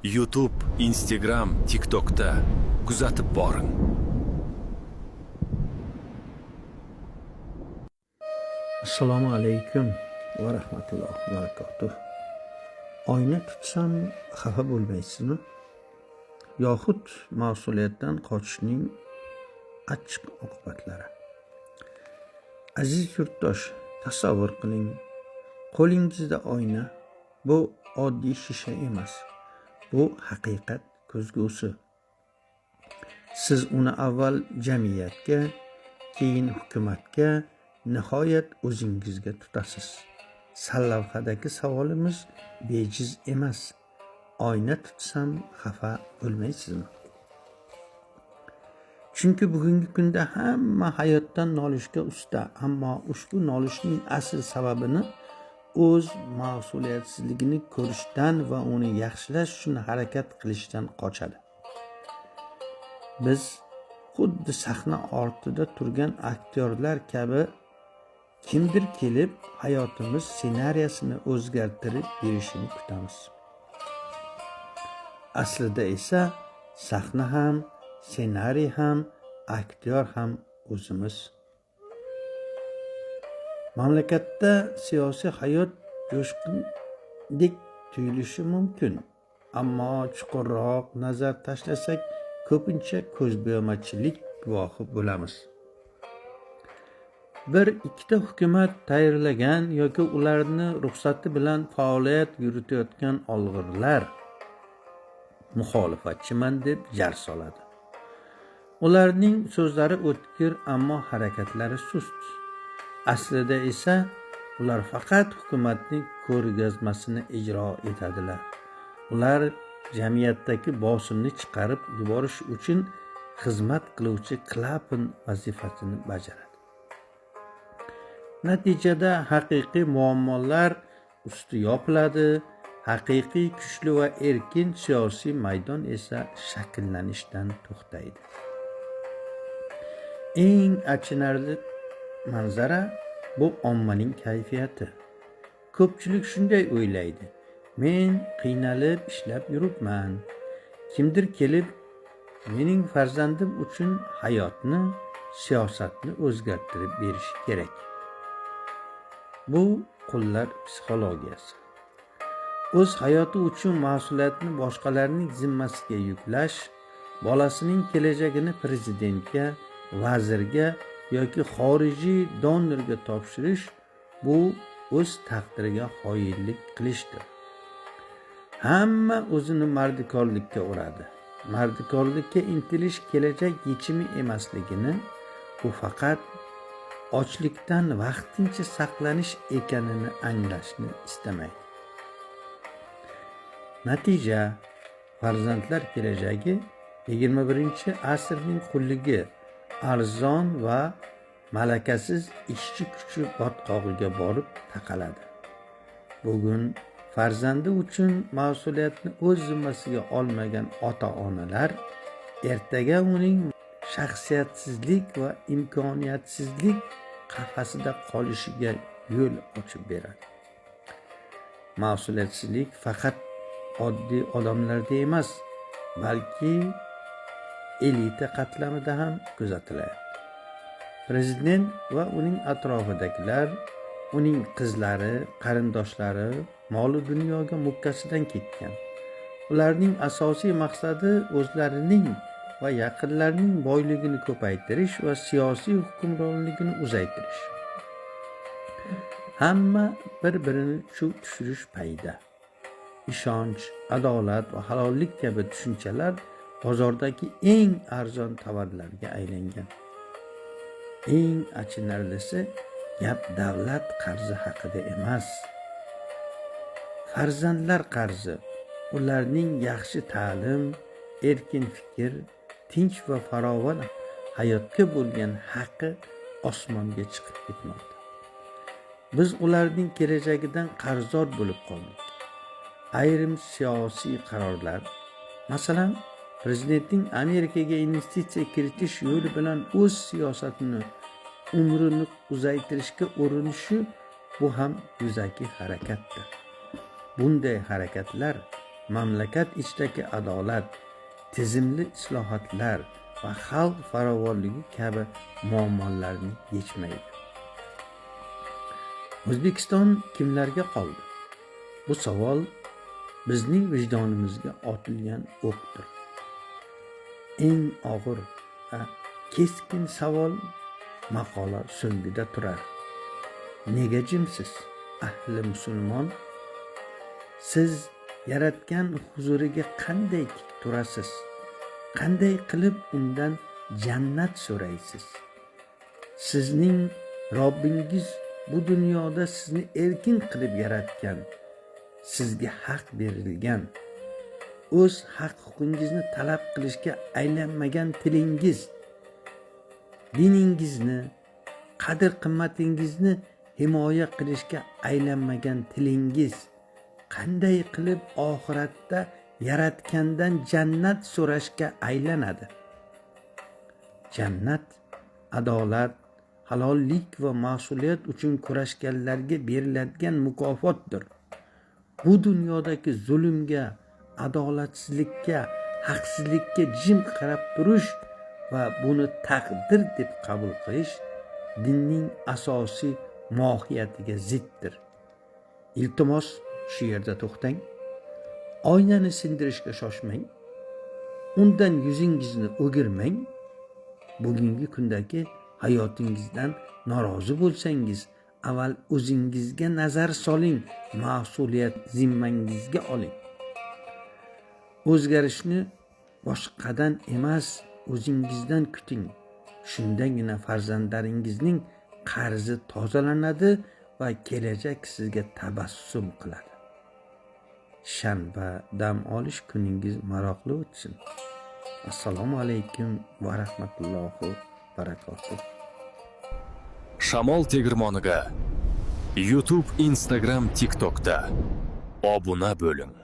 YouTube, Instagram, TikTok'da kuzatib boring. Assalomu alaykum va rahmatullohi va barakatuh. Oyna tutsam xafa bo'lmaysizmi? Yoxud mas'uliyatdan qochishning achchiq oqibatlari. Aziz yurtdosh, tasavvur qiling. Qo'lingizda oyna. Bu oddiy shisha emas. Bu haqiqat ko'zgusi. Siz uni avval jamiyatga, keyin hukumatga, nihoyat o'zingizga tutasiz. Sarlavhadagi savolimiz bejiz emas. Oyna tutsam xafa bo'lmaysizmi? Chunki bugungi kunda hamma hayotdan nolishga usta, ammo ushbu nolishning asl sababini o'z mas'uliyatsizligini ko'rishdan va uni yaxshilash uchun harakat qilishdan qochadi. Biz xuddi sahna ortida turgan aktyorlar kabi kimdir kelib hayotimiz ssenariyasini o'zgartirib berishini kutamiz. Aslida esa sahna ham, ssenariy ham, aktyor ham o'zimiz. Mamlakatda siyosiy hayot jo'shqindek tuyulishi mumkin, ammo chuqurroq nazar tashlasak ko'pincha ko'zbo'yamachilik guvohi bo'lamiz. Bir ikkita hukumat tayyorlagan yoki ularni ruxsati bilan faoliyat yuritayotgan olg'irlar muxolifatchiman deb jar soladi. Ularning so'zlari o'tkir, ammo harakatlari sust. Aslida esa ular faqat hukumatning ko'rgazmasini ijro etadilar. Ular jamiyatdagi bosimni chiqarib yuborish uchun xizmat qiluvchi klapan vazifasini bajaradi. Natijada haqiqiy muammolar usti yopiladi, haqiqiy kuchli va erkin siyosiy maydon esa shakllanishdan to'xtaydi. Eng achinarli manzara bu ommaning kayfiyati. Ko'pchilik shunday o'ylaydi: men qiynalib ishlab yuribman. Kimdir kelib mening farzandim uchun hayotni, siyosatni o'zgartirib berishi kerak. Bu qullar psixologiyasi. O'z hayoti uchun mas'uliyatni boshqalarning zimmasiga yuklash, bolasining kelajagini prezidentga, vazirga yoki xorijiy donorga topshirish bu o'z taqdiriga xoinlik qilishdir. Hamma o'zini mardikorlikka uradi. Mardikorlikka intilish kelajak yechimi emasligini, u faqat ochlikdan vaqtincha saqlanish ekanini anglashni istamaydi. Natija, farzandlar kelajagi 21-asrning qulligi, arzon va malakasiz ishchi kuchi botqog'iga borib taqaladi. Bugun farzandi uchun mas'uliyatni o'z zimmasiga olmagan ota-onalar ertaga uning shaxsiyatsizlik va imkoniyatsizlik qafasida qolishiga yo'l ochib beradi. Mas'uliyatsizlik faqat oddiy odamlarda emas, balki elita qatlamida ham kuzatiladi. Prezident va uning atrofidagilar, uning qizlari, qarindoshlari moli dunyoga mukkasidan ketgan. Ularning asosiy maqsadi o'zlarining va yaqinlarining boyligini ko'paytirish va siyosiy hukmronligini uzaytirish. Hamma bir-birini tushirish payida. Ishonch, adolat va halollik kabi tushunchalar bozordagi eng arzon tovarlarga aylangan. Eng achinarlisi, gap davlat qarzi haqida emas. Farzandlar qarzi, ularning yaxshi ta'lim, erkin fikr, tinch va farovon hayotga bo'lgan haqqi osmonga chiqib ketmoqda. Biz ularning kelajagidan qarzdor bo'lib qoldik. Ayrim siyosiy qarorlar, masalan, prezidentning Amerikaga investitsiya kiritish yo'li bilan o'z siyosatini, umrini uzaytirishga urinishi, bu ham yuzaki harakatdir. Bunday harakatlar mamlakat ichidagi adolat, tizimli islohotlar va xalq farovonligi kabi muammolarni yechmaydi. O'zbekiston kimlarga qoldi? Bu savol bizning vijdonimizga otilgan o'qdir. Eng og'ir va keskin savol maqola so'ngida turar. Nega jimsiz, ahli musulmon? Siz yaratgan huzuriga qanday tik turasiz? Qanday qilib undan jannat so'raysiz? Sizning Robbingiz bu dunyoda sizni erkin qilib yaratgan, sizga haq berilgan, o'z haq-huquqingizni talab qilishga aylanmagan tilingiz, diningizni, qadr-qimmatingizni himoya qilishga aylanmagan tilingiz qanday qilib oxiratda yaratgandan jannat so'rashga aylanadi? Jannat adolat, halollik va mas'uliyat uchun kurashganlarga beriladigan mukofotdir. Bu dunyodagi zulmga, adolatsizlikka, haqsizlikka jim qarab turish va buni taqdir deb qabul qilish dinning asosiy mohiyatiga ziddir. Iltimos, shu yerda to'xtang. Oynani sindirishga shoshmang. Undan yuzingizni o'girmang. Bugungi kundagi hayotingizdan norozi bo'lsangiz, avval o'zingizga nazar soling, mas'uliyat zimmangizga oling. O'zgarishni boshqadan emas, o'zingizdan kuting. Shundagina farzandlaringizning qarzi tozalanadi va kelajak sizga tabassum qiladi. Shanba dam olish kuningiz maroqli o'tsin. Assalomu alaykum va rahmatullohi va barakatuh. Shamol tegirmoniga YouTube, Instagram, TikTokda obuna bo'ling.